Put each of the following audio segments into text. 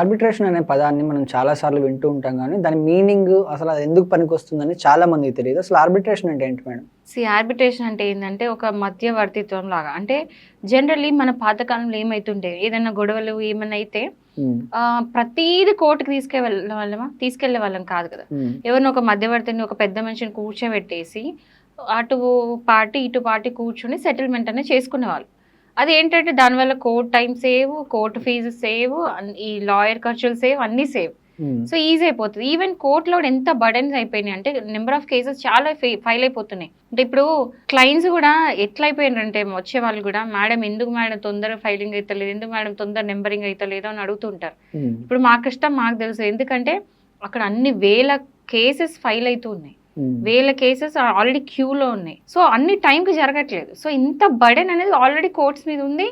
Arbitration అనే పదాన్ని మనం చాలా సార్లు వింటూ ఉంటాం కానీ దాని మీనింగ్ అసలు అది ఎందుకు పనికొస్తుందని చాలా మందికి తెలియదు. అసలు ఆర్బిట్రేషన్ అంటే ఏంటి మేడం? ఆర్బిట్రేషన్ అంటే ఏంటంటే ఒక మధ్యవర్తిత్వం లాగా. అంటే జనరల్లీ మన పాతకాలంలో ఏమైతుండే, ఏదైనా గొడవలు ఏమైనా అయితే ప్రతీది కోర్టుకి తీసుకెళ్లే వాళ్ళం కాదు కదా. ఎవరిని ఒక మధ్యవర్తిని, ఒక పెద్ద మనిషిని కూర్చోబెట్టేసి అటు పార్టీ ఇటు పార్టీ కూర్చుని సెటిల్మెంట్ అనేది చేసుకునేవాళ్ళు. అది ఏంటంటే దానివల్ల court time save, court fee save, ఈ లాయర్ ఖర్చులు సేవ్, అన్నీ సేవ్. సో ఈజీ అయిపోతుంది. ఈవెన్ కోర్టులో ఎంత బర్డెన్స్ అయిపోయినాయి అంటే నెంబర్ ఆఫ్ కేసెస్ చాలా ఫైల్ అయిపోతున్నాయి. అంటే ఇప్పుడు క్లయింట్స్ కూడా ఎట్లా అయిపోయినారంటే వచ్చే వాళ్ళు కూడా, మేడం తొందరగా ఫైలింగ్ అవుతలేదు, ఎందుకు మేడం తొందర నెంబరింగ్ అవుతలేదు అని అడుగుతుంటారు. ఇప్పుడు మా కష్టం మాకు తెలుసు, ఎందుకంటే అక్కడ అన్ని వేల కేసెస్ ఫైల్ అవుతూ ఉన్నాయి, వేల కేసెస్ ఆల్రెడీ క్యూలో ఉన్నాయి. సో అన్ని టైంకి జరగట్లేదు. సో ఇంత బర్డెన్ అనేది ఆల్రెడీ కోర్ట్స్ మీద ఉంది,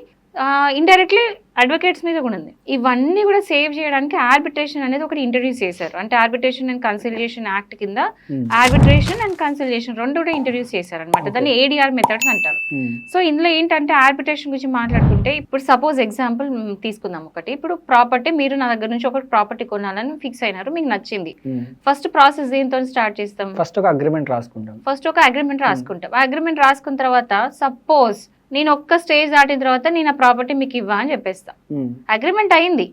ఇండైరెక్ట్లీ అడ్వకేట్స్ మీద కూడా ఉంది. ఇవన్నీ కూడా సేవ్ చేయడానికి ఆర్బిట్రేషన్ అనేది ఒకటి ఇంట్రడ్యూస్ చేశారు. అంటే ఆర్బిట్రేషన్ అండ్ కన్సిలియేషన్ యాక్ట్ కింద ఆర్బిట్రేషన్ అండ్ కన్సిలియేషన్ రెండు కూడా ఇంట్రడ్యూస్ చేశారు అనమాట. దాన్ని ADR మెథడ్స్ అంటారు. సో ఇందులో ఏంటంటే ఆర్బిట్రేషన్ గురించి మాట్లాడుకుంటే, ఇప్పుడు సపోజ్ ఎగ్జాంపుల్ తీసుకుందాం ఒకటి. ఇప్పుడు ప్రాపర్టీ, మీరు నా దగ్గర నుంచి ఒక ప్రాపర్టీ కొనాలని ఫిక్స్ అయినారు, మీకు నచ్చింది. ఫస్ట్ ప్రాసెస్ దేంతో స్టార్ట్ చేస్తాం? ఫస్ట్ ఒక అగ్రిమెంట్ రాసుకుంటాం. ఆ అగ్రిమెంట్ రాసుకున్న తర్వాత సపోజ్ నేను ఒక్క స్టేజ్ దాటిన తర్వాత నేను ఆ ప్రాపర్టీ మీకు ఇవ్వా అని చెప్పేస్తా. అగ్రిమెంట్ అయింది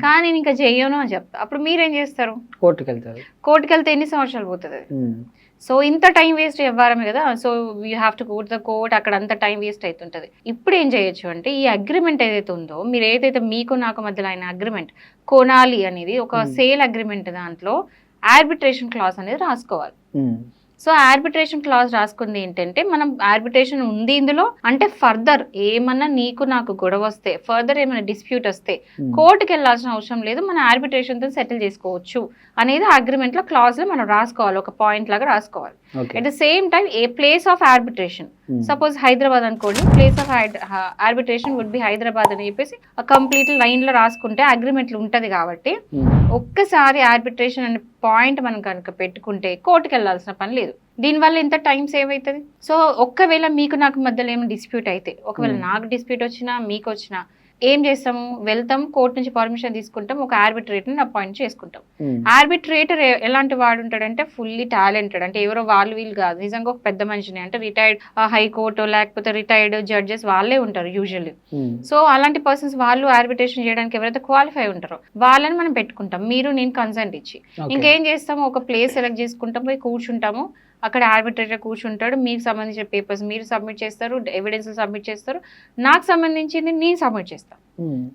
కానీ నేను ఇంకా చెయ్యను అని చెప్తా. అప్పుడు మీరేం చేస్తారు? కోర్టుకి వెళ్తే ఎన్ని సంవత్సరాలు పోతుంది? సో ఇంత టైం వేస్ట్ వ్యవహారమే కదా. So you have to go to the court, అక్కడ అంత టైం వేస్ట్ అవుతుంటది. ఇప్పుడు ఏం చేయొచ్చు అంటే, ఈ అగ్రిమెంట్ ఏదైతే ఉందో, మీరు ఏదైతే మీకు నాకు మధ్యలో అయిన అగ్రిమెంట్ కొనాలి అనేది ఒక సేల్ అగ్రిమెంట్, దాంట్లో ఆర్బిట్రేషన్ క్లాస్ అనేది రాసుకోవాలి. సో ఆర్బిట్రేషన్ క్లాజ్ రాసుకుంది ఏంటంటే, మనం ఆర్బిట్రేషన్ ఉంది ఇందులో అంటే ఫర్దర్ ఏమన్నా నీకు నాకు గొడవ వస్తే, ఫర్దర్ ఏమైనా డిస్ప్యూట్ వస్తే కోర్టుకి వెళ్ళాల్సిన అవసరం లేదు, మన ఆర్బిట్రేషన్తో సెటిల్ చేసుకోవచ్చు అనేది అగ్రిమెంట్ లో క్లాజ్ లో మనం రాసుకోవాలి, ఒక పాయింట్ లాగా రాసుకోవాలి. At the same time a place of arbitration, suppose Hyderabad అనుకోండి, place of arbitration would be Hyderabad అని చెప్పేసి కంప్లీట్ లైన్ లో రాసుకుంటే అగ్రిమెంట్లు ఉంటది. కాబట్టి ఒక్కసారి ఆర్బిట్రేషన్ అనే పాయింట్ మనం కనుక పెట్టుకుంటే కోర్టుకి వెళ్ళాల్సిన పని లేదు. దీనివల్ల ఎంత టైం సేవ్ అవుతుంది. సో ఒక్కవేళ మీకు నాకు మధ్యలో ఏమైనా డిస్ప్యూట్ అయితే, ఒకవేళ నాకు డిస్ప్యూట్ వచ్చినా మీకు వచ్చినా ఏం చేస్తాము? వెళ్తాం, కోర్టు నుంచి పర్మిషన్ తీసుకుంటాం, ఒక ఆర్బిట్రేటర్ని అపాయింట్ చేసుకుంటాం. ఆర్బిట్రేటర్ ఎలాంటి వాడు ఉంటాడంటే ఫుల్లీ టాలెంటెడ్, అంటే ఎవరో వాళ్ళు వీళ్ళు కాదు, నిజంగా ఒక పెద్ద మనిషిని, అంటే రిటైర్డ్ హైకోర్టు లేకపోతే రిటైర్డ్ జడ్జెస్ వాళ్ళే ఉంటారు యూజువల్లీ. సో అలాంటి పర్సన్స్ వాళ్ళు ఆర్బిట్రేషన్ చేయడానికి ఎవరైతే క్వాలిఫై ఉంటారో వాళ్ళని మనం పెట్టుకుంటాం, మీరు నేను కన్సెంట్ ఇచ్చి. ఇంకేం చేస్తాము? ఒక ప్లేస్ సెలెక్ట్ చేసుకుంటాం, పోయి కూర్చుంటాము, అక్కడ ఆర్బిట్రేటర్ కూర్చుంటాడు, మీకు సంబంధించిన పేపర్స్ మీరు సబ్మిట్ చేస్తారు, ఎవిడెన్స్ సబ్మిట్ చేస్తారు, నాకు సంబంధించింది నేను సబ్మిట్ చేస్తాను.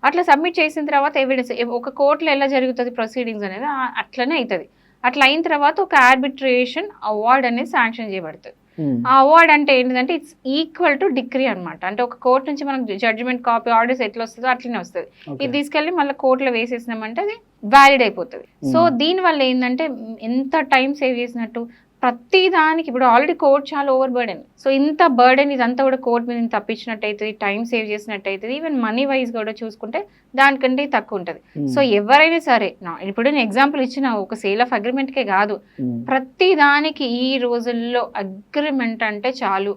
అట్లా సబ్మిట్ చేసిన తర్వాత ఎవిడెన్స్ ఒక కోర్టులో ఎలా జరుగుతుంది ప్రొసీడింగ్స్ అనేది అట్లనే అవుతుంది. అట్లా అయిన తర్వాత ఒక ఆర్బిట్రేషన్ అవార్డ్ అనేది శాంక్షన్ చేయబడుతుంది. ఆ అవార్డ్ అంటే ఏంటంటే ఇట్స్ ఈక్వల్ టు డిగ్రీ అనమాట. అంటే ఒక కోర్టు నుంచి మనకు జడ్జిమెంట్ కాపీ ఆర్డర్స్ ఎట్లా వస్తుందో అట్లనే వస్తుంది. ఇది తీసుకెళ్ళి మళ్ళీ కోర్టులో వేసేసినామంటే అది వ్యాలిడ్ అయిపోతుంది. సో దీనివల్ల ఏంటంటే ఎంత టైం సేవ్ చేసినట్టు, ప్రతి దానికి ఇప్పుడు ఆల్రెడీ కోర్ట్ చాలా ఓవర్ బర్డెన్. సో ఇంత బర్డెన్ ఇదంతా కూడా కోర్ట్ మీద తప్పించినట్టు అవుతుంది, టైం సేవ్ చేసినట్టు అవుతుంది, ఈవెన్ మనీ వైజ్ కూడా చూసుకుంటే దానికంటే తక్కువ ఉంటుంది. సో ఎవరైనా సరే, ఇప్పుడు నేను ఎగ్జాంపుల్ ఇచ్చిన ఒక సేల్ ఆఫ్ అగ్రిమెంట్కే కాదు, ప్రతి దానికి ఈ రోజుల్లో అగ్రిమెంట్ అంటే చాలు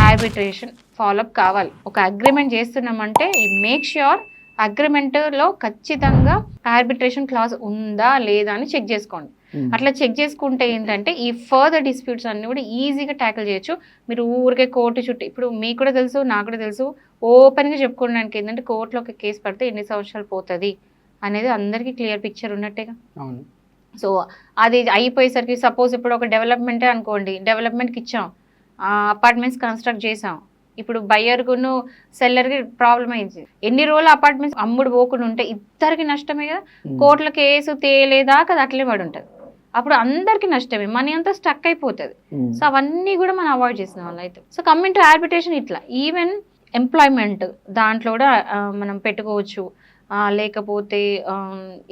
ఆర్బిట్రేషన్ ఫాలోఅప్ కావాలి. ఒక అగ్రిమెంట్ చేస్తున్నామంటే మేక్ ష్యూర్ అగ్రిమెంట్లో ఖచ్చితంగా ఆర్బిట్రేషన్ క్లాజ్ ఉందా లేదా అని చెక్ చేసుకోండి. అట్లా చెక్ చేసుకుంటే ఏంటంటే ఈ ఫర్దర్ డిస్ప్యూట్స్ అన్ని కూడా ఈజీగా ట్యాకిల్ చేయొచ్చు. మీరు ఊరికే కోర్టు చుట్టూ, ఇప్పుడు మీకు కూడా తెలుసు నాకు కూడా తెలుసు, ఓపెన్గా చెప్పుకోవడానికి ఏంటంటే కోర్టులో ఒక కేసు పడితే ఎన్ని సంవత్సరాలు పోతుంది అనేది అందరికీ క్లియర్ పిక్చర్ ఉన్నట్టేగా. సో అది అయిపోయేసరికి సపోజ్ ఇప్పుడు ఒక డెవలప్మెంటే అనుకోండి, డెవలప్మెంట్కి ఇచ్చాం, అపార్ట్మెంట్స్ కన్స్ట్రక్ట్ చేసాం, ఇప్పుడు బయ్యర్కును సెల్లర్కి ప్రాబ్లం అయింది, ఎన్ని రోజులు అపార్ట్మెంట్స్ అమ్ముడు పోకుండా ఉంటే ఇద్దరికి నష్టమే కదా. కోర్టుల కేసు తేలేదాకా అది అట్లే పడి ఉంటుంది, అప్పుడు అందరికి నష్టమే, మనీ అంతా స్టక్ అయిపోతుంది. సో అవన్నీ కూడా మనం అవాయిడ్ చేసిన వాళ్ళు అయితే. సో కమింగ్ టు ఆర్బిట్రేషన్, ఇట్లా ఈవెన్ ఎంప్లాయ్మెంట్ దాంట్లో కూడా మనం పెట్టుకోవచ్చు, లేకపోతే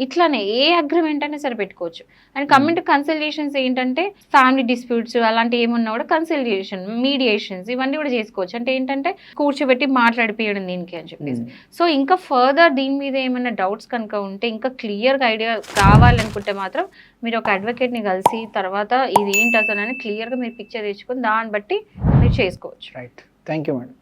ఇట్లానే ఏ అగ్రిమెంట్ అయినా సరే పెట్టుకోవచ్చు. అండ్ కమింగ్ టు కన్సిలియేషన్స్ ఏంటంటే ఫ్యామిలీ డిస్ప్యూట్స్ అలాంటివి ఏమున్నా కూడా కన్సిలియేషన్, మీడియేషన్స్ ఇవన్నీ కూడా చేసుకోవచ్చు. అంటే ఏంటంటే కూర్చోబెట్టి మాట్లాడిపోయడం దీనికి అని చెప్పేసి. సో ఇంకా ఫర్దర్ దీని మీద ఏమైనా డౌట్స్ కనుక ఉంటే, ఇంకా క్లియర్గా ఐడియా కావాలనుకుంటే మాత్రం మీరు ఒక అడ్వకేట్ని కలిసి తర్వాత ఇది ఏంటి అసలు అని క్లియర్గా మీరు పిక్చర్ తెచ్చుకొని దాన్ని బట్టి మీరు చేసుకోవచ్చు. Right, thank you madam.